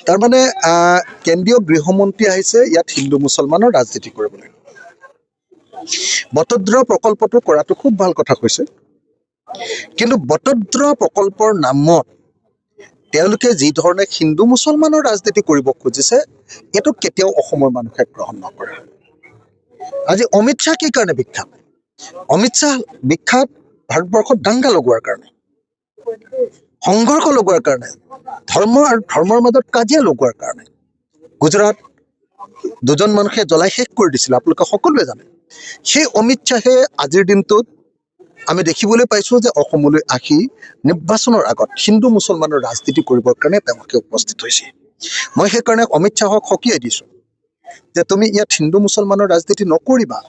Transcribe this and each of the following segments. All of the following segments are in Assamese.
তাৰমানে কেন্দ্ৰীয় গৃহমন্ত্ৰী আহিছে ইয়াত হিন্দু মুছলমানৰ ৰাজনীতি কৰিবলৈ। বটদ্ৰৱা প্ৰকল্পটো কৰাটো খুব ভাল কথা কৈছে, কিন্তু বটদ্ৰৱা প্ৰকল্পৰ নামত তেওঁলোকে যি ধৰণে হিন্দু মুছলমানৰ ৰাজনীতি কৰিব খুজিছে এইটো কেতিয়াও অসমৰ মানুহে গ্ৰহণ নকৰে। আজি অমিত শ্বাহ কি কাৰণে বিখ্যাত? অমিত শ্বাহ বিখ্যাত ভাৰতবৰ্ষত দাংগা লগোৱাৰ কাৰণে, সংঘৰ্ষ লগোৱাৰ কাৰণে, ধৰ্ম আৰু ধৰ্মৰ মাজত কাজিয়া লগোৱাৰ কাৰণে। গুজৰাট দুজন মানুহে জ্বলাই শেষ কৰি দিছিল, আপোনালোকে সকলোৱে জানে। সেই অমিত শ্বাহে আজিৰ দিনটোত আমি দেখিবলৈ পাইছোঁ যে অসমলৈ আহি নিৰ্বাচনৰ আগত হিন্দু মুছলমানৰ ৰাজনীতি কৰিবৰ কাৰণে তেওঁলোকে উপস্থিত হৈছে। মই সেইকাৰণে অমিত শ্বাহক সকীয়াই দিছোঁ যে তুমি ইয়াত হিন্দু মুছলমানৰ ৰাজনীতি নকৰিবা।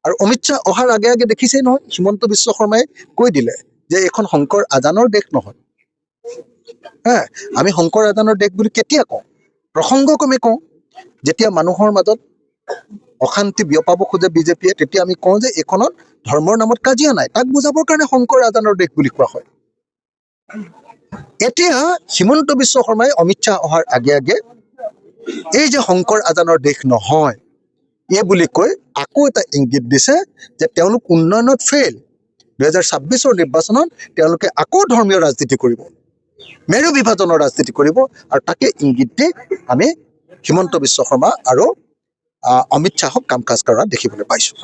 আৰু অমিত শ্বাহ অহাৰ আগে আগে দেখিছেই নহয়, হিমন্ত বিশ্ব শৰ্মাই কৈ দিলে যে এইখন শংকৰ আজানৰ দেশ নহয়। আমি শংকৰ আজানৰ দেশ বুলি কেতিয়া কওঁ? প্ৰসংগক্ৰমে কওঁ। যেতিয়া মানুহৰ মাজত অশান্তি বিয়পাব খোজে বিজেপিয়ে, তেতিয়া আমি কওঁ যে এইখনত ধৰ্মৰ নামত কাজিয়া নাই, তাক বুজাবৰ কাৰণে শংকৰ আজানৰ দেশ বুলি কোৱা হয়। এতিয়া হিমন্ত বিশ্ব শৰ্মাই অমিত শ্বাহ অহাৰ আগে আগে এই যে শংকৰ আজানৰ দেশ নহয় এই বুলি কৈ আকৌ এটা ইংগিত দিছে যে তেওঁলোক উন্নয়নত ফেইল। 2026 নিৰ্বাচনত তেওঁলোকে আকৌ ধৰ্মীয় ৰাজনীতি কৰিব, মেৰু বিভাজনৰ ৰাজনীতি কৰিব, আৰু তাকে ইংগিত দি আমি হিমন্ত বিশ্ব শৰ্মা আৰু অমিত শ্বাহক কাম কাজ কৰা দেখিবলৈ পাইছোঁ।